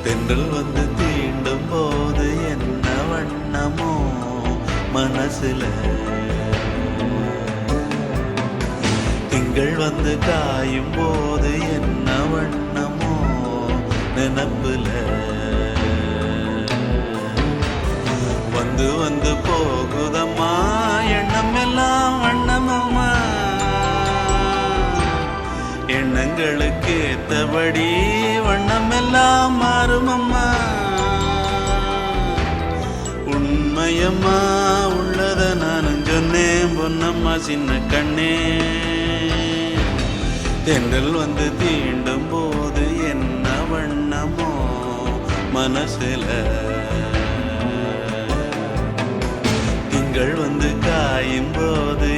தென்றல் வந்து தீண்டும் போது என்ன வண்ணமோ மனசுல, திங்கள் வந்து காயும் போது என்ன வண்ணமோ நினப்புல, வந்து வந்து போகுதம்மா எண்ணம் எல்லாம் வண்ணமம்மா, எண்ணங்களுக்கு ஏத்தபடி வண்ணம் எல்லாம் மாறுமம்மா. உண்மையம்மா உள்ளத நானும் சொன்னேன் பொன்னம்மா சின்ன கண்ணே, தென்றல் வந்து தீண்டும் போது என்ன வண்ணமோ மனசுல, திங்கள் வந்து காயும் போது